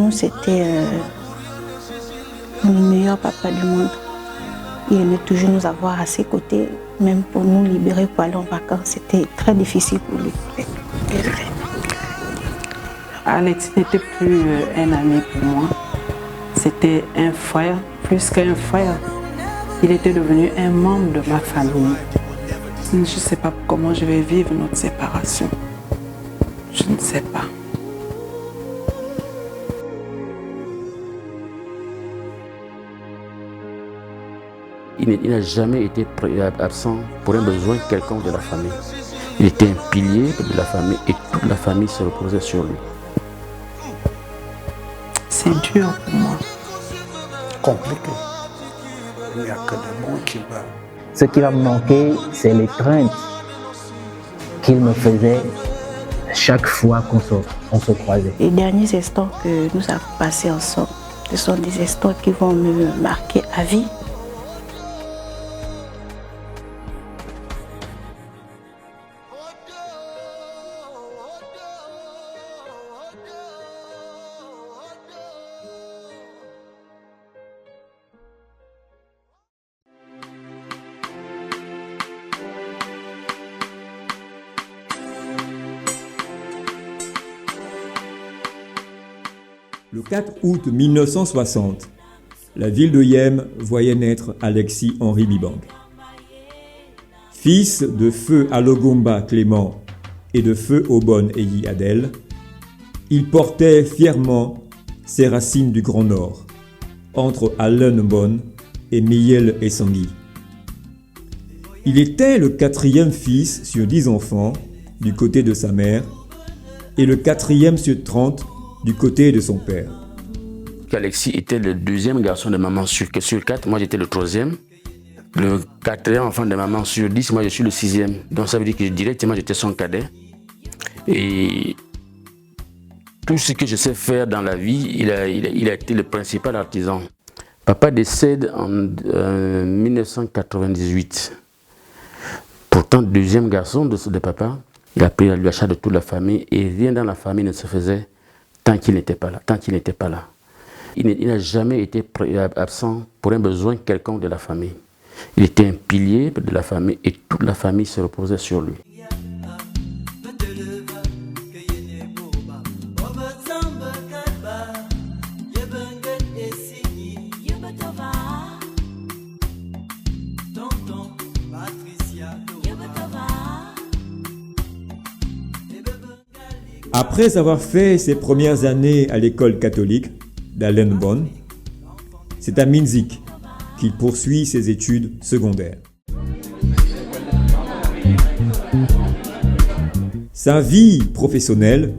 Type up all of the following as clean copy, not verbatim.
nous, c'était le meilleur papa du monde. Il aimait toujours nous avoir à ses côtés, même pour nous libérer pour aller en vacances. C'était très difficile pour lui. Alex n'était plus un ami pour moi. C'était un frère, plus qu'un frère. Il était devenu un membre de ma famille. Je ne sais pas comment je vais vivre notre séparation. Je ne sais pas. Il n'a jamais été absent pour un besoin quelconque de la famille. Il était un pilier de la famille et toute la famille se reposait sur lui. C'est dur pour moi. Compliqué. Il n'y a que des mots qui parlent. Ce qui va me manquer, c'est les craintes qu'il me faisait chaque fois qu'on se croisait. Les derniers instants que nous avons passés ensemble, ce sont des instants qui vont me marquer à vie. Le 4 août 1960, la ville de Yem voyait naître Alexis Henri Bibang. Fils de feu Alogomba Clément et de feu Obon Eyi Adel, il portait fièrement ses racines du Grand Nord, entre Allenbon et Miel et Sangui. Il était le 4e fils sur 10 enfants du côté de sa mère et le 4e sur 30 du côté de son père. Alexis était le 2e garçon de maman sur 4, moi j'étais le 3e. Le 4e enfant de maman sur 10, moi je suis le 6e. Donc ça veut dire que directement j'étais son cadet. Et tout ce que je sais faire dans la vie, il a été le principal artisan. Papa décède en 1998. Pourtant, 2e garçon de papa, il a pris le achat de toute la famille et rien dans la famille ne se faisait tant qu'il n'était pas là. Il n'a jamais été absent pour un besoin quelconque de la famille. Il était un pilier de la famille et toute la famille se reposait sur lui. Après avoir fait ses premières années à l'école catholique d'Allenbon, c'est à Minzik qu'il poursuit ses études secondaires. Sa vie professionnelle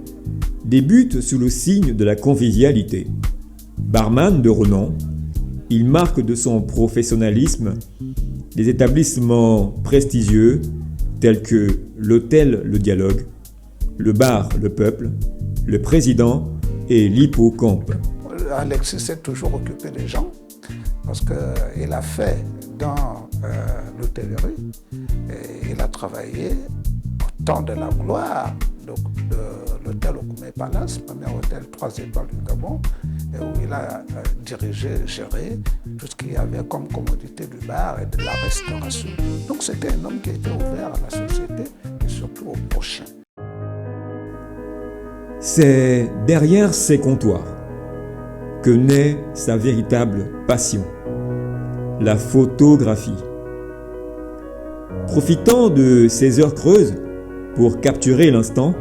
débute sous le signe de la convivialité. Barman de renom, il marque de son professionnalisme des établissements prestigieux tels que l'hôtel Le Dialogue, le bar Le Peuple, le Président et l'Hippocampe. Alexis s'est toujours occupé des gens parce qu'il a fait dans l'hôtellerie et il a travaillé au temps de la gloire de l'hôtel Okume Palace, premier hôtel 3 étoiles du Gabon, et où il a dirigé, géré tout ce qu'il y avait comme commodité du bar et de la restauration. Donc c'était un homme qui était ouvert à la société et surtout au prochain. C'est derrière ces comptoirs que naît sa véritable passion, la photographie. Profitant de ces heures creuses pour capturer l'instant,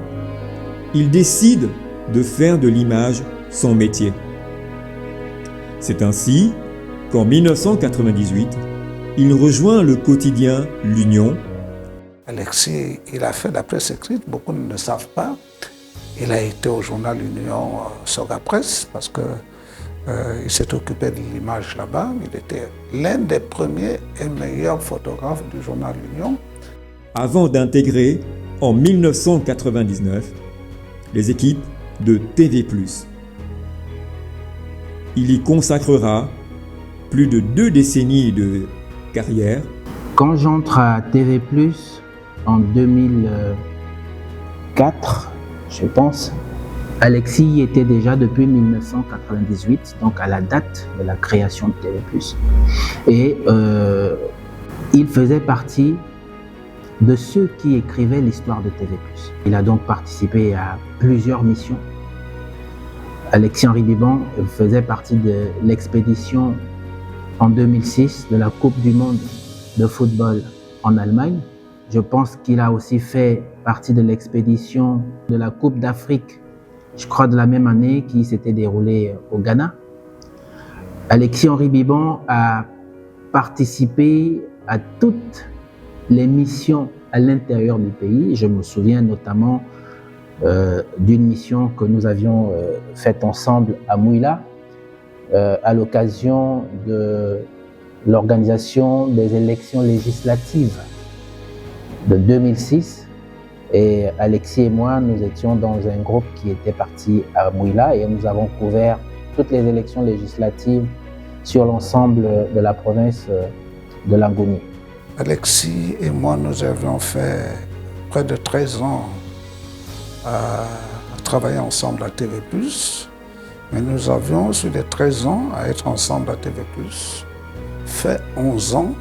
il décide de faire de l'image son métier. C'est ainsi qu'en 1998, il rejoint le quotidien L'Union. Alexis, il a fait la presse écrite, beaucoup ne le savent pas. Il a été au journal L'Union Soga Presse parce qu'il s'est occupé de l'image là-bas. Il était l'un des premiers et meilleurs photographes du journal L'Union. Avant d'intégrer en 1999 les équipes de TV+. Il y consacrera plus de 2 décennies de carrière. Quand j'entre à TV+, en 2004, je pense, Alexis y était déjà depuis 1998, donc à la date de la création de TV+. Et il faisait partie de ceux qui écrivaient l'histoire de TV+. Il a donc participé à plusieurs missions. Alexis-Henri Biban faisait partie de l'expédition en 2006 de la Coupe du monde de football en Allemagne. Je pense qu'il a aussi fait partie de l'expédition de la Coupe d'Afrique, je crois de la même année, qui s'était déroulée au Ghana. Alexis-Henri Biban a participé à toutes les missions à l'intérieur du pays. Je me souviens notamment d'une mission que nous avions faite ensemble à Mouila, à l'occasion de l'organisation des élections législatives de 2006. Et Alexis et moi, nous étions dans un groupe qui était parti à Mouila et nous avons couvert toutes les élections législatives sur l'ensemble de la province de Langouni. Alexis et moi, nous avions fait près de 13 ans à travailler ensemble à TV+, mais nous avions, sur les 13 ans à être ensemble à TV+, fait 11 ans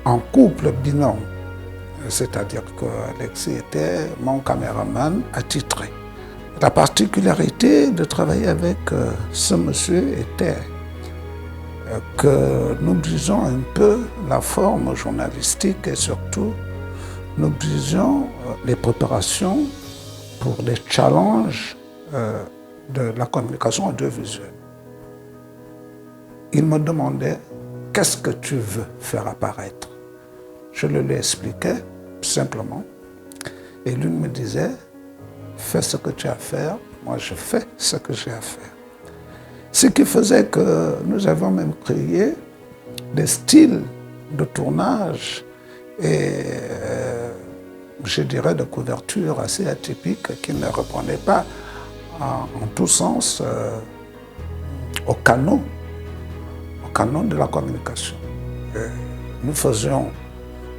en couple binôme. C'est-à-dire qu'Alexis était mon caméraman attitré. La particularité de travailler avec ce monsieur était que nous brisions un peu la forme journalistique et surtout nous brisions les préparations pour les challenges de la communication audiovisuelle. Il me demandait « Qu'est-ce que tu veux faire apparaître ?» Je le lui expliquais simplement et lui me disait « Fais ce que tu as à faire, moi je fais ce que j'ai à faire ». Ce qui faisait que nous avons même créé des styles de tournage et je dirais de couverture assez atypiques qui ne répondaient pas en tout sens au canon de la communication. Nous faisions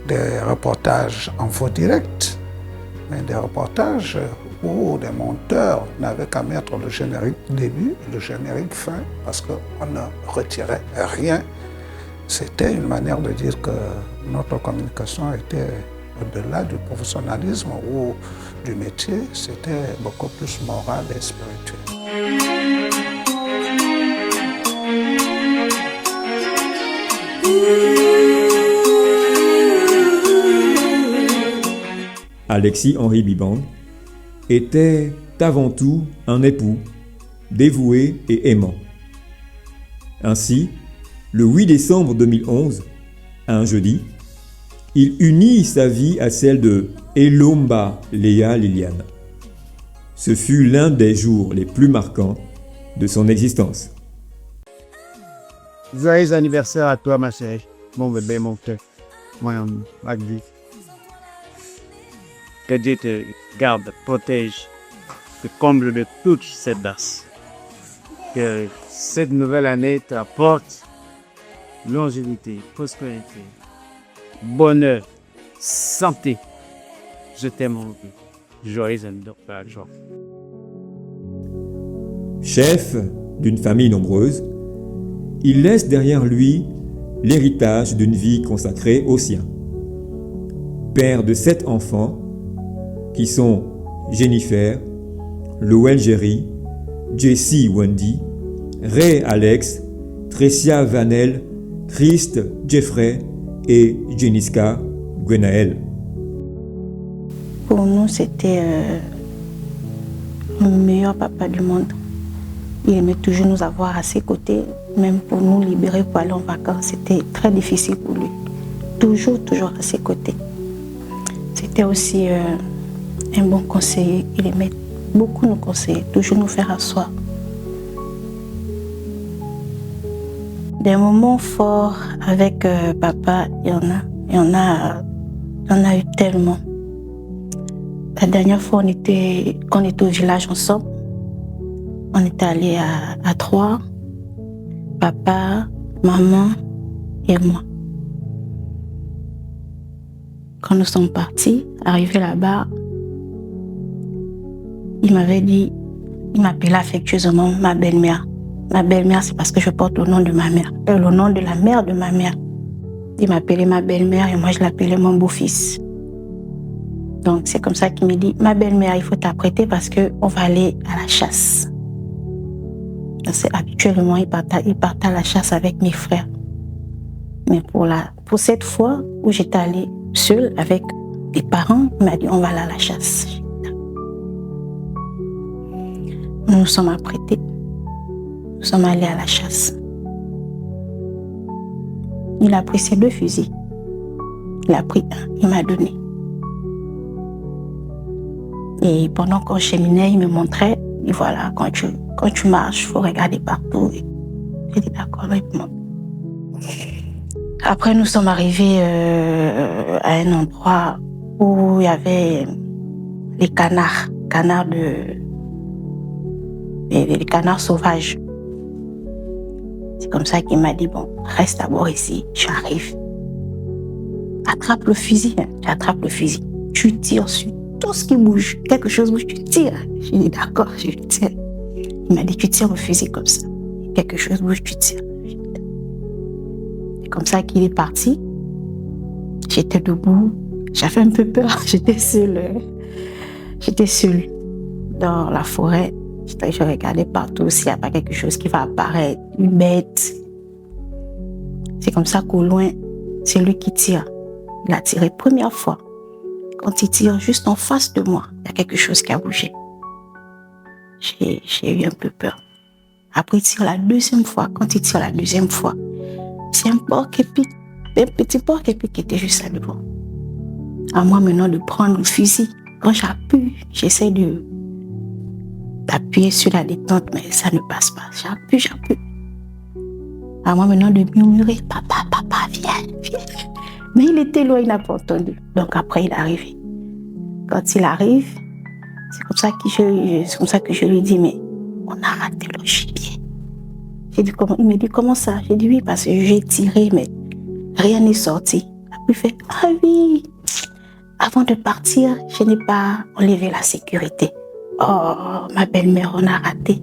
des reportages en faux direct, mais des reportages où les monteurs n'avaient qu'à mettre le générique début et le générique fin parce qu'on ne retirait rien. C'était une manière de dire que notre communication était au-delà du professionnalisme ou du métier, c'était beaucoup plus moral et spirituel. Alexis-Henri Biban était avant tout un époux, dévoué et aimant. Ainsi, le 8 décembre 2011, un jeudi, il unit sa vie à celle de Elomba Léa Liliane. Ce fut l'un des jours les plus marquants de son existence. Joyeux anniversaire à toi, ma chérie, mon bébé, mon cœur, mon magnifique. Que Dieu te garde, protège, te comble de toutes ces grâces. Que cette nouvelle année t'apporte longévité, prospérité, bonheur, santé. Je t'aime, mon Dieu. Joyeux anniversaire. Chef d'une famille nombreuse, il laisse derrière lui l'héritage d'une vie consacrée au sien. Père de 7 enfants, qui sont Jennifer, Lowell Jerry, Jessie Wendy, Ray Alex, Tricia Vanel, Christ Jeffrey et Jeniska Gwenaël. Pour nous, c'était le meilleur papa du monde. Il aimait toujours nous avoir à ses côtés, même pour nous libérer pour aller en vacances. C'était très difficile pour lui. Toujours à ses côtés. C'était aussi un bon conseiller. Il aimait beaucoup nous conseiller, toujours nous faire asseoir. Des moments forts avec papa, il y en a eu tellement. La dernière fois, qu'on était au village ensemble. On était allés à 3, papa, maman et moi. Quand nous sommes partis, arrivés là-bas, il m'appelait affectueusement ma belle-mère. Ma belle-mère, c'est parce que je porte le nom de ma mère, le nom de la mère de ma mère. Il m'appelait ma belle-mère et moi je l'appelais mon beau-fils. Donc c'est comme ça qu'il me dit, ma belle-mère, il faut t'apprêter parce qu'on va aller à la chasse. Habituellement, il partait à la chasse avec mes frères. Mais pour cette fois où j'étais allée seule avec des parents, il m'a dit, on va aller à la chasse. Nous nous sommes apprêtés. Nous sommes allés à la chasse. Il a pris ses 2 fusils. Il a pris un, il m'a donné. Et pendant qu'on cheminait, il me montrait, et voilà, quand tu marches, il faut regarder partout. J'ai dit d'accord, Après, nous sommes arrivés à un endroit où il y avait les canards les canards sauvages. C'est comme ça qu'il m'a dit, bon, reste d'abord ici, j'arrive. Attrape le fusil, tu attrapes le fusil. Tu tires sur tout ce qui bouge. Quelque chose bouge, tu tires. J'ai dit, d'accord, je tire. Il m'a dit, tu tires le fusil comme ça. Quelque chose bouge, tu tires. C'est comme ça qu'il est parti. J'étais debout. J'avais un peu peur. J'étais seule dans la forêt. Je regardais partout s'il n'y a pas quelque chose qui va apparaître, une bête. C'est comme ça qu'au loin, c'est lui qui tire. Il a tiré première fois. Quand il tire juste en face de moi, il y a quelque chose qui a bougé. J'ai eu un peu peur. Après, il tire la deuxième fois. Quand il tire la deuxième fois, c'est un porc-épic, un petit porc-épic qui était juste là devant. À moi maintenant de prendre le fusil. Quand j'appuie, j'essaie d'appuyer sur la détente, mais ça ne passe pas. J'appuie. À moi maintenant de murmurer, papa, viens. Mais il était loin, il n'a pas entendu. Donc après, il est arrivé. Quand il arrive, c'est comme ça que je lui dis, mais on a raté le gibier. Il me dit, comment ça? J'ai dit, oui, parce que j'ai tiré, mais rien n'est sorti. Il fait, ah oui, avant de partir, je n'ai pas enlevé la sécurité. Oh, ma belle-mère, on a raté.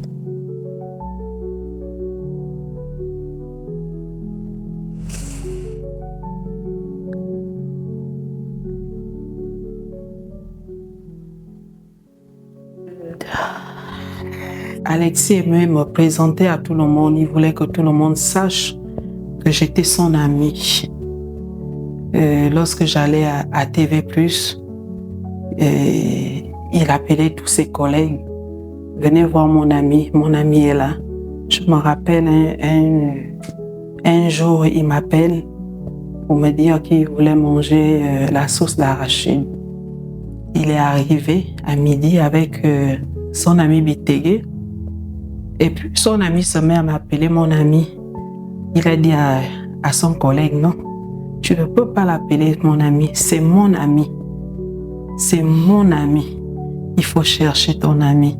Alexis aimait me présenter à tout le monde. Il voulait que tout le monde sache que j'étais son ami. Lorsque j'allais à TV+, il appelait tous ses collègues. Venez voir mon ami est là. Je me rappelle un jour, il m'appelle pour me dire qu'il voulait manger la sauce d'arachide. Il est arrivé à midi avec son ami Bitégué. Et puis son ami se met à m'appeler mon ami. Il a dit à son collègue, non, tu ne peux pas l'appeler mon ami, c'est mon ami. C'est mon ami. Il faut chercher ton ami.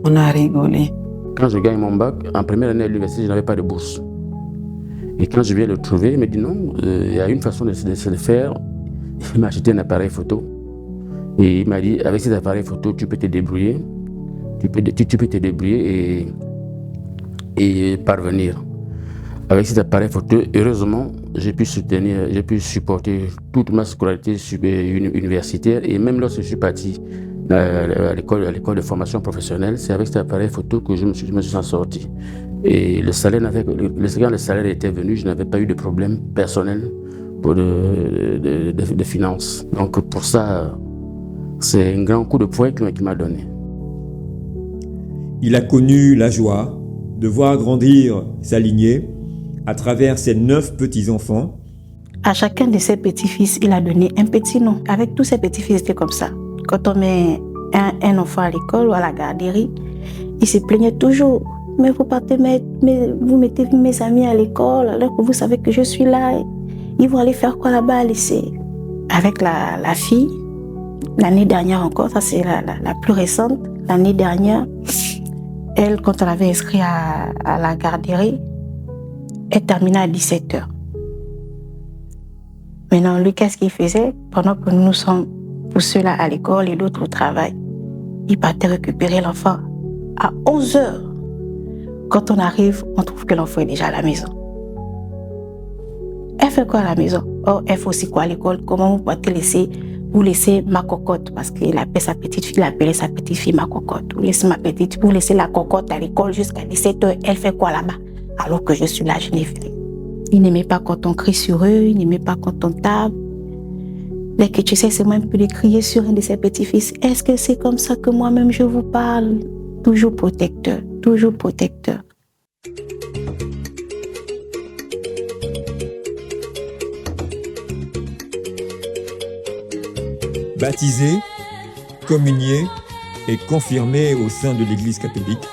On a rigolé. Quand je gagne mon bac, en première année à l'université, je n'avais pas de bourse. Et quand je viens le trouver, il me dit non, il y a une façon de se le faire. Il m'a acheté un appareil photo. Et il m'a dit, avec cet appareil photo, tu peux te débrouiller. Tu peux te débrouiller et parvenir. Avec cet appareil photo, heureusement, j'ai pu supporter toute ma scolarité universitaire. Et même lorsque je suis parti à l'école de formation professionnelle, c'est avec cet appareil photo que je me suis sorti. Et le salaire était venu, je n'avais pas eu de problème personnel de finances. Donc pour ça, c'est un grand coup de poing qu'il m'a donné. Il a connu la joie de voir grandir sa lignée à travers ses 9 petits-enfants. À chacun de ses petits-fils, il a donné un petit nom. Avec tous ses petits-fils, c'était comme ça. Quand on met un enfant à l'école ou à la garderie, il se plaignait toujours. Mais vous partez, vous mettez mes amis à l'école alors que vous savez que je suis là. Ils vont aller faire quoi là-bas, laisser. Avec la fille, l'année dernière encore, ça c'est la plus récente, l'année dernière, elle, quand on l'avait inscrit à la garderie, elle terminait à 17h. Maintenant, lui, qu'est-ce qu'il faisait? Pendant que nous sommes pour ceux-là à l'école et d'autres au travail, il partait récupérer l'enfant à 11h. Quand on arrive, on trouve que l'enfant est déjà à la maison. Elle fait quoi à la maison? Oh, elle fait aussi quoi à l'école? Comment vous pouvez vous laisser ma cocotte? Parce qu'il appelait sa petite fille, il appelait sa petite fille ma cocotte. Vous laissez la cocotte à l'école jusqu'à 17h. Elle fait quoi là-bas? Alors que je suis là, je n'ai vu rien. Ils n'aimaient pas quand on crie sur eux, ils n'aimaient pas quand on tape. Dès que tu sais, c'est même plus de crier sur un de ses petits-fils. Est-ce que c'est comme ça que moi-même je vous parle? Toujours protecteur, toujours protecteur. Baptisé, communié et confirmé au sein de l'Église catholique,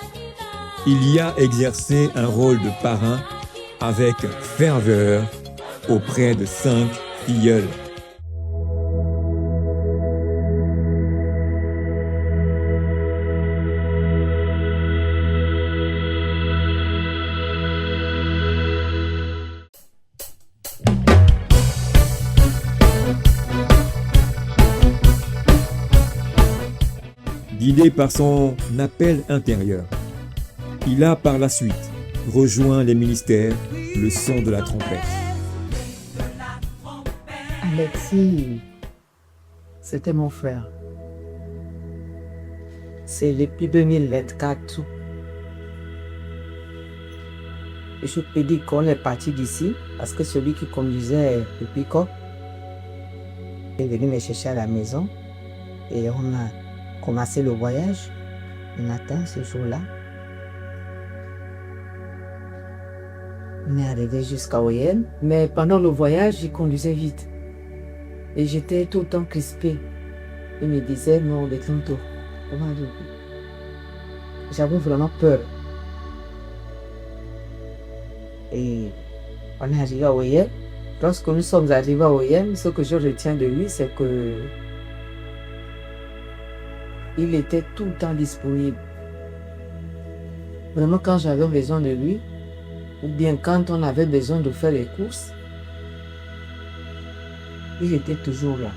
il y a exercé un rôle de parrain avec ferveur auprès de 5 filleuls. Guidé par son appel intérieur, il a par la suite rejoint les ministères, le son de la trompette. Alexis, c'était mon frère. C'est depuis 2024. Je peux dire qu'on est parti d'ici parce que celui qui conduisait le pick-up est venu me chercher à la maison et on a commencé le voyage le matin ce jour-là. On est arrivé jusqu'à Oyem, mais pendant le voyage, il conduisait vite. Et j'étais tout le temps crispée. Il me disait, non, détends-toi. J'avais vraiment peur. Et on est arrivé à Oyem. Lorsque nous sommes arrivés à Oyem, ce que je retiens de lui, c'est que il était tout le temps disponible. Vraiment, quand j'avais besoin de lui, ou bien quand on avait besoin de faire les courses, il était toujours là.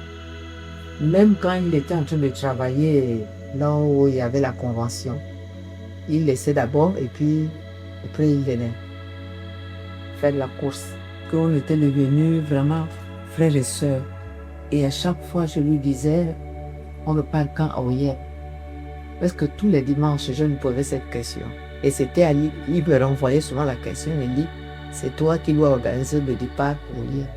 Même quand il était en train de travailler là où il y avait la convention, il laissait d'abord et puis après il venait faire la course. Qu'on était devenus vraiment frères et sœurs. Et à chaque fois, je lui disais, on ne parle qu'en Oyem. Parce que tous les dimanches, je me posais cette question. Et c'était à lui, il me renvoyait souvent la question, il me dit, c'est toi qui dois organiser le départ pour Oyem.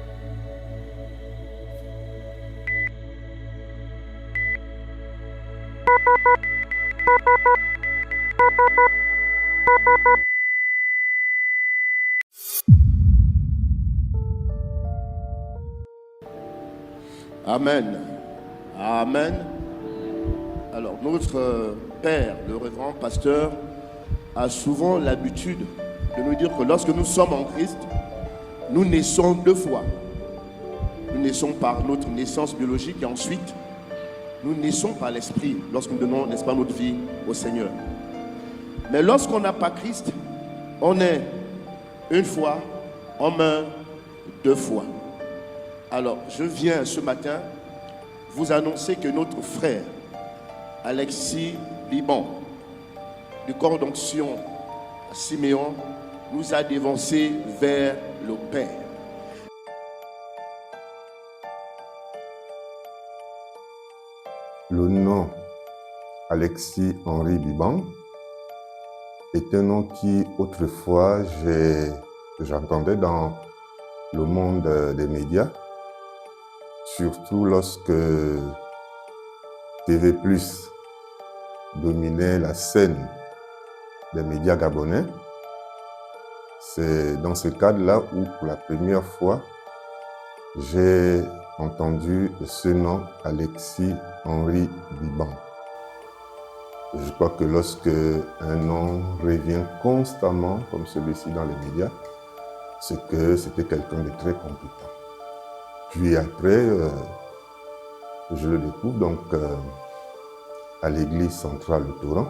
Amen. Amen. Alors, notre père, le révérend pasteur, a souvent l'habitude de nous dire que lorsque nous sommes en Christ, nous naissons 2 fois. Nous naissons par notre naissance biologique et ensuite, nous naissons par l'esprit lorsque nous donnons, n'est-ce pas, notre vie au Seigneur. Mais lorsqu'on n'a pas Christ, on est 1 fois, on meurt 2 fois. Alors, je viens ce matin vous annoncer que notre frère, Alexis Liban, du corps d'onction à Siméon, nous a dévancés vers le Père. Le nom Alexis Henri Liban est un nom qui autrefois j'entendais dans le monde des médias, surtout lorsque TV+ dominait la scène des médias gabonais. C'est dans ce cadre-là où, pour la première fois, j'ai entendu ce nom, Alexis Henri Liban. Je crois que lorsque un nom revient constamment comme celui-ci dans les médias, c'est que c'était quelqu'un de très compétent. Puis après, je le découvre donc à l'église centrale de Touran,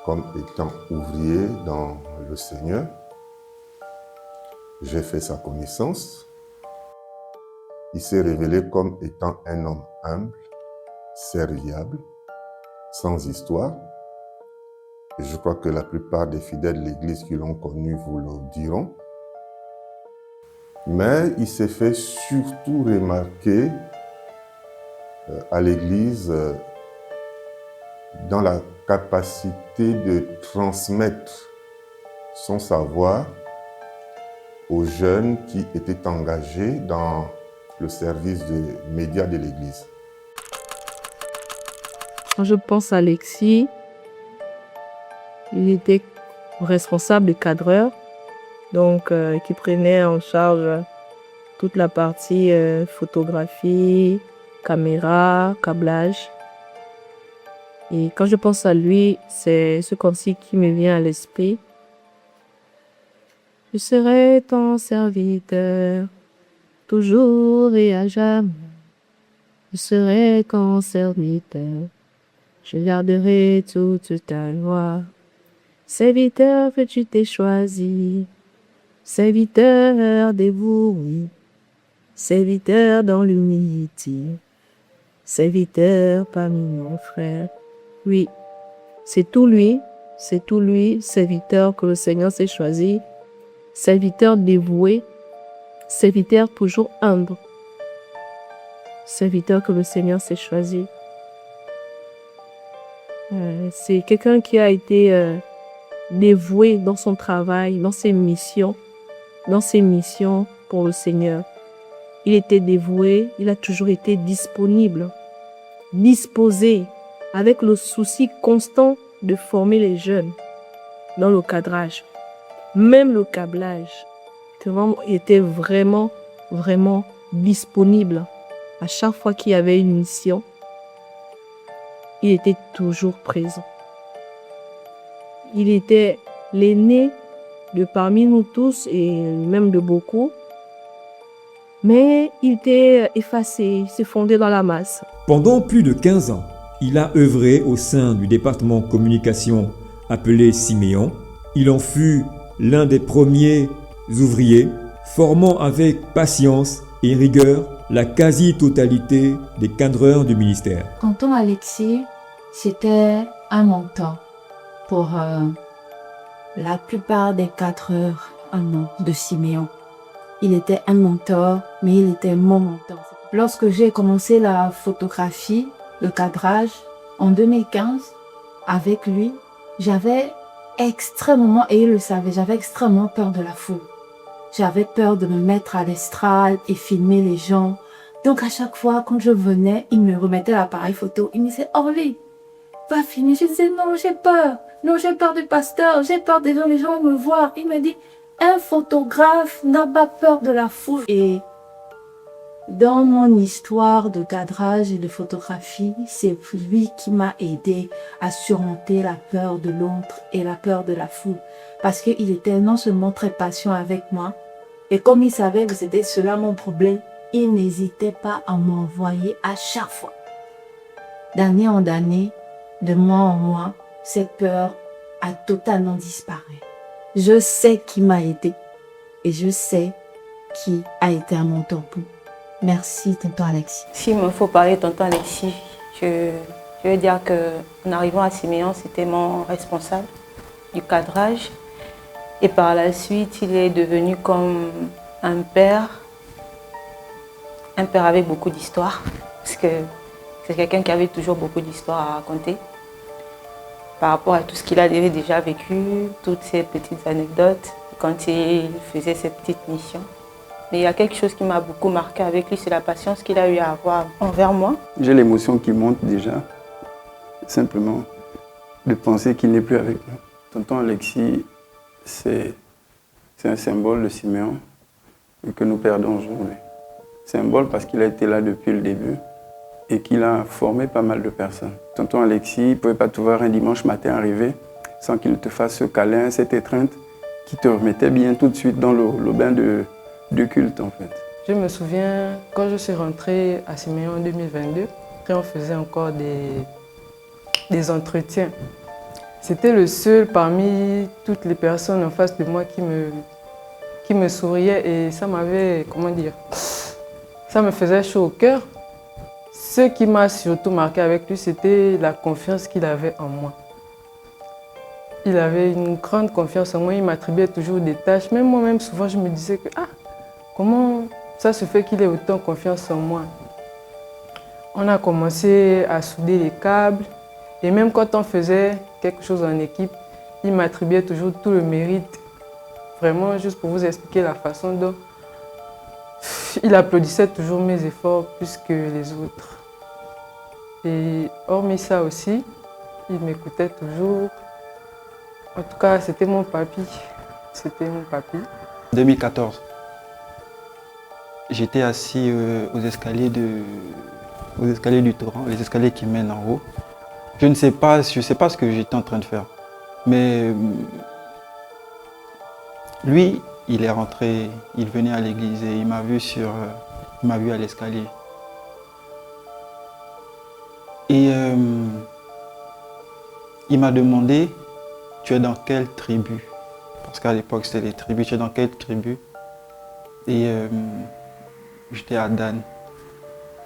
comme étant ouvrier dans le Seigneur. J'ai fait sa connaissance. Il s'est révélé comme étant un homme humble, serviable, sans histoire. Et je crois que la plupart des fidèles de l'Église qui l'ont connu vous le diront. Mais il s'est fait surtout remarquer à l'Église dans la capacité de transmettre son savoir aux jeunes qui étaient engagés dans le service des médias de l'Église. Quand je pense à Alexis, il était responsable de cadreur, donc qui prenait en charge toute la partie photographie, caméra, câblage. Et quand je pense à lui, c'est ce consigne qui me vient à l'esprit. Je serai ton serviteur, toujours et à jamais. Je serai ton serviteur, je garderai toute ta loi. Serviteur que tu t'es choisi, serviteur dévoué, serviteur dans l'humilité, serviteur parmi nos frères. Oui, c'est tout lui, serviteur que le Seigneur s'est choisi, serviteur dévoué, serviteur toujours humble, serviteur que le Seigneur s'est choisi. C'est quelqu'un qui a été dévoué dans son travail, dans ses missions pour le Seigneur. Il était dévoué, il a toujours été disponible, disposé, avec le souci constant de former les jeunes dans le cadrage. Même le câblage, il était vraiment disponible. À chaque fois qu'il y avait une mission, il était toujours présent. Il était l'aîné de parmi nous tous et même de beaucoup. Mais il était effacé, il s'est fondé dans la masse. Pendant plus de 15 ans, il a œuvré au sein du département communication appelé Siméon. Il en fut l'un des premiers ouvriers, formant avec patience et rigueur la quasi-totalité des cadreurs du ministère. Tonton Alexis, c'était un mentor pour la plupart des cadreurs de Siméon. Il était un mentor, mais il était mon mentor. Lorsque j'ai commencé la photographie, le cadrage, en 2015, avec lui, j'avais extrêmement, et il le savait, j'avais extrêmement peur de la foule. J'avais peur de me mettre à l'estrade et filmer les gens. Donc à chaque fois, quand je venais, il me remettait l'appareil photo. Il me disait, Orly, va filmer. Je disais, non, j'ai peur. Non, j'ai peur du pasteur. J'ai peur des gens, les gens me voient. Il me dit, un photographe n'a pas peur de la foule. Et dans mon histoire de cadrage et de photographie, c'est lui qui m'a aidé à surmonter la peur de l'autre et la peur de la foule. Parce qu'il était non seulement très patient avec moi, et comme il savait que c'était cela mon problème, il n'hésitait pas à m'envoyer à chaque fois. D'année en année, de mois en mois, cette peur a totalement disparu. Je sais qui m'a aidé et je sais qui a été un mentor pour. Merci, tonton Alexis. S'il me faut parler de tonton Alexis, je veux dire qu'en arrivant à Siméon, c'était mon responsable du cadrage. Et par la suite, il est devenu comme un père avec beaucoup d'histoires. Parce que c'est quelqu'un qui avait toujours beaucoup d'histoires à raconter. Par rapport à tout ce qu'il avait déjà vécu, toutes ces petites anecdotes, quand il faisait ses petites missions. Mais il y a quelque chose qui m'a beaucoup marqué avec lui, c'est la patience qu'il a eu à avoir envers moi. J'ai l'émotion qui monte déjà, simplement de penser qu'il n'est plus avec nous. Tonton Alexis, c'est un symbole de Siméon et que nous perdons aujourd'hui. Symbole parce qu'il a été là depuis le début et qu'il a formé pas mal de personnes. Tonton Alexis ne pouvait pas te voir un dimanche matin arriver sans qu'il te fasse ce câlin, cette étreinte qui te remettait bien tout de suite dans le bain de culte en fait. Je me souviens quand je suis rentrée à Siméon en 2022, on faisait encore des entretiens. C'était le seul parmi toutes les personnes en face de moi qui me souriait et ça m'avait, comment dire, ça me faisait chaud au cœur Ce qui m'a surtout marqué avec lui, c'était la confiance qu'il avait en moi. Il avait une grande confiance en moi, il m'attribuait toujours des tâches. Même moi-même, souvent, je me disais que comment ça se fait qu'il ait autant confiance en moi. On a commencé à souder les câbles et même quand on faisait quelque chose en équipe, il m'attribuait toujours tout le mérite. Vraiment, juste pour vous expliquer la façon dont il applaudissait toujours mes efforts plus que les autres. Et hormis ça aussi, il m'écoutait toujours. En tout cas, c'était mon papy. C'était mon papy. 2014, j'étais assis aux escaliers du torrent, les escaliers qui mènent en haut. Je ne sais pas ce que j'étais en train de faire. Mais lui, il est rentré, il venait à l'église et il m'a vu à l'escalier. Et il m'a demandé, tu es dans quelle tribu? Parce qu'à l'époque, c'était les tribus. Tu es dans quelle tribu? Et j'étais à Dan.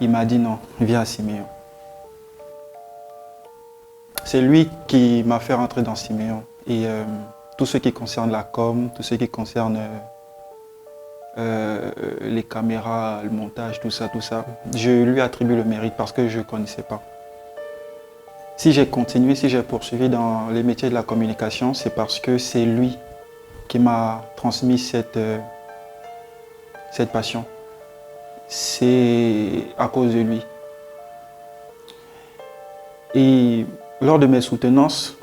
Il m'a dit non, viens à Siméon. C'est lui qui m'a fait rentrer dans Siméon. Et tout ce qui concerne la com, tout ce qui concerne les caméras, le montage, tout ça, je lui attribue le mérite parce que je ne connaissais pas. Si j'ai continué, si j'ai poursuivi dans les métiers de la communication, c'est parce que c'est lui qui m'a transmis cette passion. C'est à cause de lui. Et lors de mes soutenances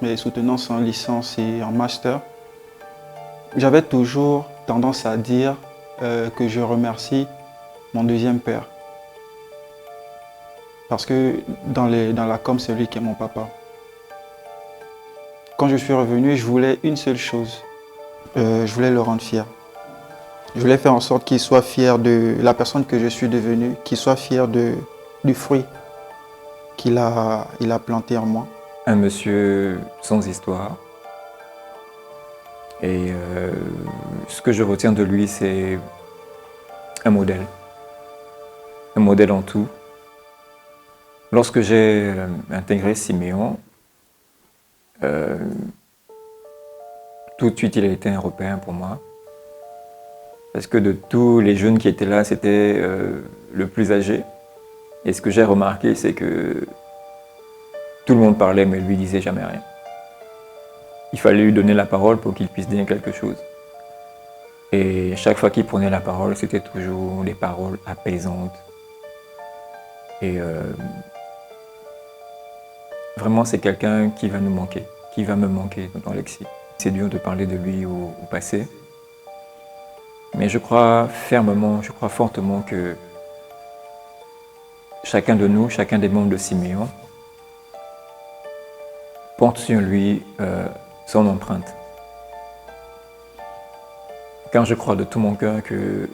en licence et en master, j'avais toujours tendance à dire que je remercie mon deuxième père. Parce que dans la com, c'est lui qui est mon papa. Quand je suis revenu, je voulais une seule chose. Je voulais le rendre fier. Je voulais faire en sorte qu'il soit fier de la personne que je suis devenue, qu'il soit fier du fruit qu'il a planté en moi. Un monsieur sans histoire. Et ce que je retiens de lui, c'est un modèle. Un modèle en tout. Lorsque j'ai intégré Siméon, tout de suite il a été un repère pour moi. Parce que de tous les jeunes qui étaient là, c'était le plus âgé. Et ce que j'ai remarqué, c'est que tout le monde parlait, mais lui disait jamais rien. Il fallait lui donner la parole pour qu'il puisse dire quelque chose. Et chaque fois qu'il prenait la parole, c'était toujours des paroles apaisantes. Et vraiment, c'est quelqu'un qui va nous manquer, qui va me manquer dans Alexis. C'est dur de parler de lui au passé. Mais je crois fermement, je crois fortement que chacun de nous, chacun des membres de Siméon, porte sur lui son empreinte. Car je crois de tout mon cœur que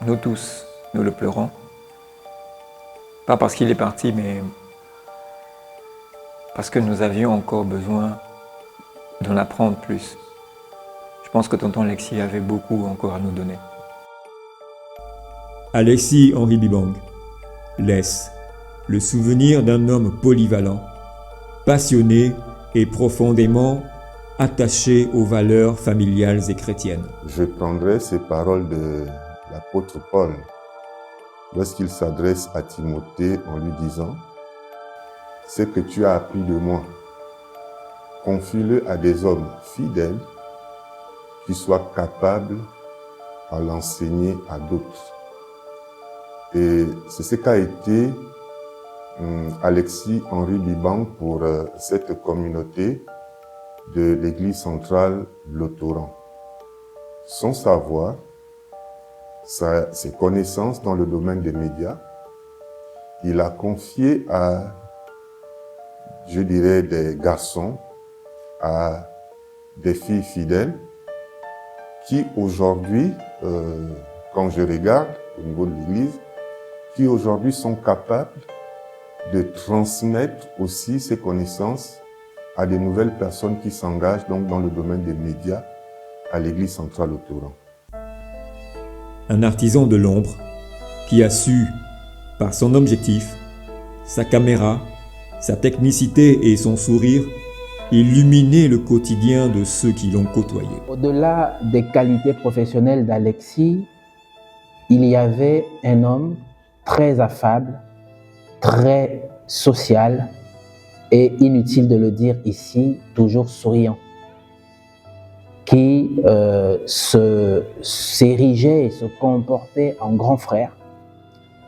nous tous, nous le pleurons. Pas parce qu'il est parti, mais parce que nous avions encore besoin d'en apprendre plus. Je pense que tonton Alexis avait beaucoup encore à nous donner. Alexis Henri Bibang laisse le souvenir d'un homme polyvalent, passionné et profondément attaché aux valeurs familiales et chrétiennes. Je prendrai ces paroles de l'apôtre Paul lorsqu'il s'adresse à Timothée en lui disant « Ce que tu as appris de moi, confie-le à des hommes fidèles qui soient capables à l'enseigner à d'autres. » Et c'est ce qu'a été Alexis Henri Bibang pour cette communauté de l'église centrale Lotoran. Son savoir, ses connaissances dans le domaine des médias, il a confié à, je dirais, des garçons, à des filles fidèles qui aujourd'hui, quand je regarde au niveau de l'église, qui aujourd'hui sont capables de transmettre aussi ces connaissances à de nouvelles personnes qui s'engagent donc dans le domaine des médias à l'église centrale Lotoran. Un artisan de l'ombre qui a su, par son objectif, Sa caméra, sa technicité et son sourire illuminaient le quotidien de ceux qui l'ont côtoyé. Au-delà des qualités professionnelles d'Alexis, il y avait un homme très affable, très social et, inutile de le dire ici, toujours souriant, qui s'érigeait et se comportait en grand frère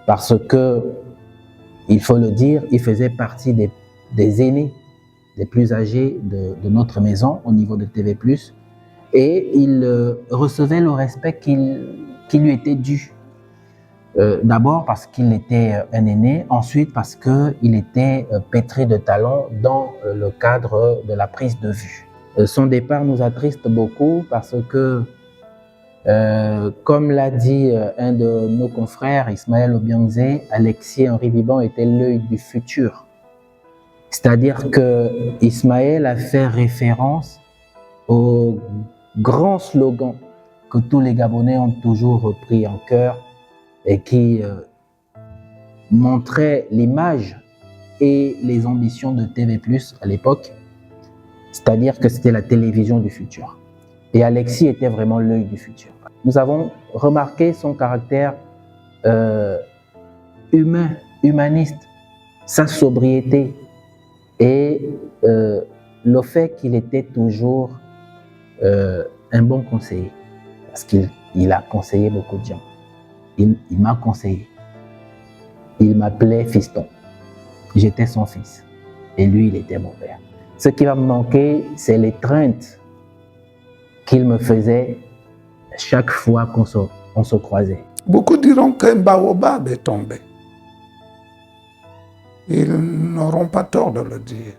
parce que, il faut le dire, il faisait partie des aînés, des plus âgés de notre maison au niveau de TV+, et il recevait le respect qui lui était dû. D'abord parce qu'il était un aîné, ensuite parce qu'il était pétri de talent dans le cadre de la prise de vue. Son départ nous attriste beaucoup parce que, comme l'a dit un de nos confrères, Ismaël Obiangze, Alexis Henri Biban était l'œil du futur. C'est-à-dire que Ismaël a fait référence au grand slogan que tous les Gabonais ont toujours repris en chœur et qui montrait l'image et les ambitions de TV+ à l'époque, c'est-à-dire que c'était la télévision du futur. Et Alexis était vraiment l'œil du futur. Nous avons remarqué son caractère humain, humaniste, sa sobriété et le fait qu'il était toujours un bon conseiller, parce qu'il a conseillé beaucoup de gens. Il m'a conseillé. Il m'appelait fiston. J'étais son fils. Et lui, il était mon père. Ce qui va me manquer, c'est l'étreinte qu'il me faisait chaque fois qu'on se croisait. Beaucoup diront qu'un baobab est tombé. Ils n'auront pas tort de le dire.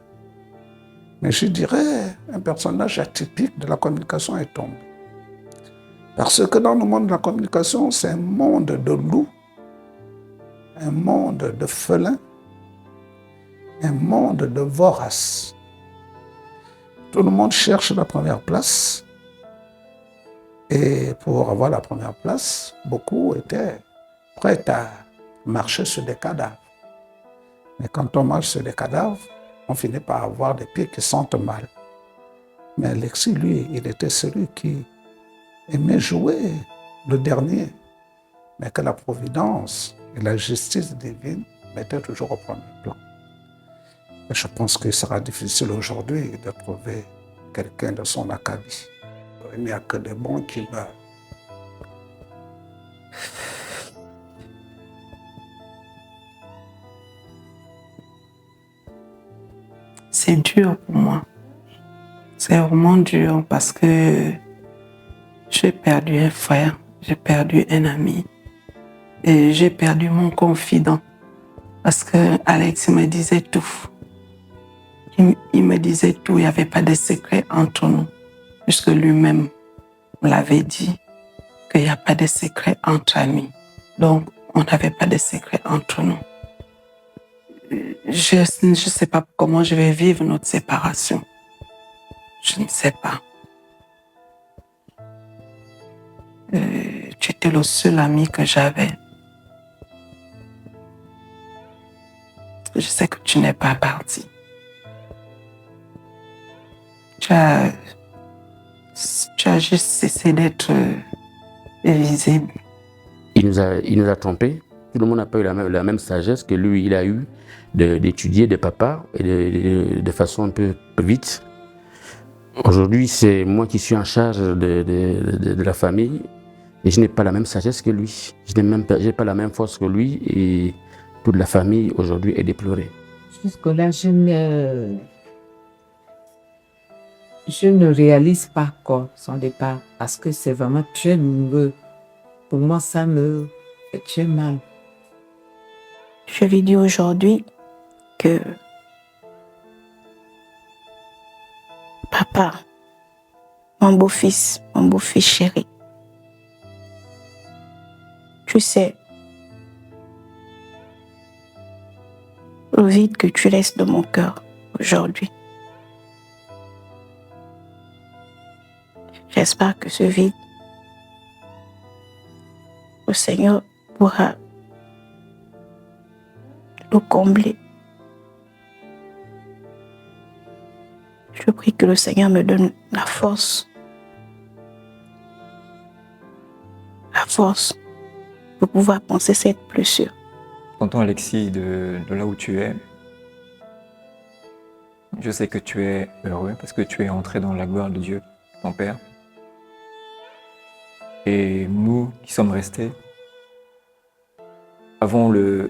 Mais je dirais, un personnage atypique de la communication est tombé. Parce que dans le monde de la communication, c'est un monde de loups, un monde de félins, un monde de voraces. Tout le monde cherche la première place. Et pour avoir la première place, beaucoup étaient prêts à marcher sur des cadavres. Mais quand on marche sur des cadavres, on finit par avoir des pieds qui sentent mal. Mais Alexis, lui, il était celui qui aimait jouer le dernier, mais que la providence et la justice divine mettaient toujours au premier plan. Et je pense qu'il sera difficile aujourd'hui de trouver quelqu'un de son acabit. Il n'y a que des bons qui meurent. C'est dur pour moi. C'est vraiment dur parce que j'ai perdu un frère, j'ai perdu un ami et j'ai perdu mon confident parce que Alex me disait tout. Il me disait tout, il n'y avait pas de secret entre nous, puisque lui-même me l'avait dit qu'il n'y a pas de secret entre amis. Donc, on n'avait pas de secret entre nous. Je ne sais pas comment je vais vivre notre séparation. Je ne sais pas. Tu étais le seul ami que j'avais. Je sais que tu n'es pas parti. Tu as juste cessé d'être visible. Il nous a trompés. Tout le monde n'a pas eu la même sagesse que lui, il a eu d'étudier de papa et de façon un peu vite. Aujourd'hui, c'est moi qui suis en charge de la famille et je n'ai pas la même sagesse que lui. Je n'ai pas la même force que lui et toute la famille aujourd'hui est déplorée. Jusque-là, je ne réalise pas encore son départ parce que c'est vraiment très douloureux. Pour moi, ça me fait très mal. Je lui dis aujourd'hui que papa, mon beau-fils chéri, tu sais, le vide que tu laisses de mon cœur aujourd'hui. J'espère que ce vide, le Seigneur pourra le combler Je prie que le Seigneur me donne la force pour pouvoir penser cette plus sûr. Tonton Alexis, de là où tu es, je sais que tu es heureux parce que tu es entré dans la gloire de Dieu, ton Père. Et nous qui sommes restés avons le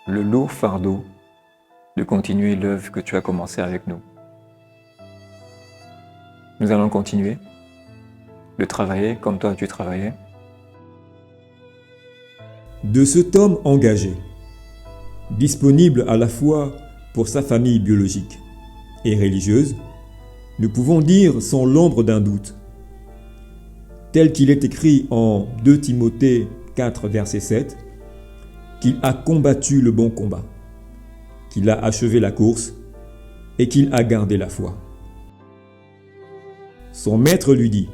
lourd fardeau de continuer l'œuvre que tu as commencée avec nous. Nous allons continuer de travailler comme toi tu travaillais. De cet homme engagé, disponible à la fois pour sa famille biologique et religieuse, nous pouvons dire sans l'ombre d'un doute, tel qu'il est écrit en 2 Timothée 4, verset 7, qu'il a combattu le bon combat, qu'il a achevé la course et qu'il a gardé la foi. Son maître lui dit,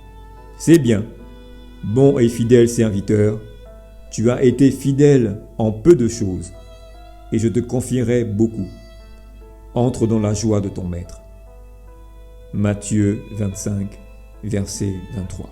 « C'est bien, bon et fidèle serviteur, tu as été fidèle en peu de choses, et je te confierai beaucoup. Entre dans la joie de ton maître. » Matthieu 25, verset 23.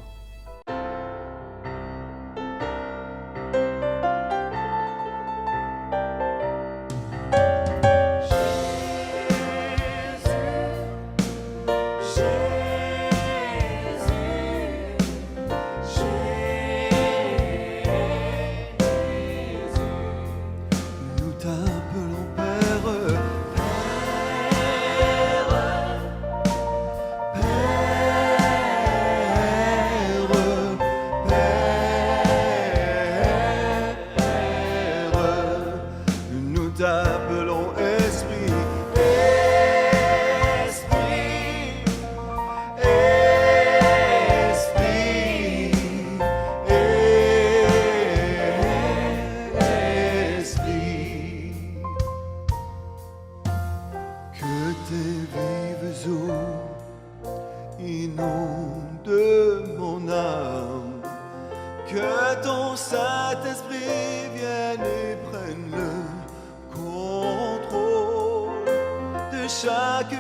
Que ton Saint-Esprit vienne et prenne le contrôle de chaque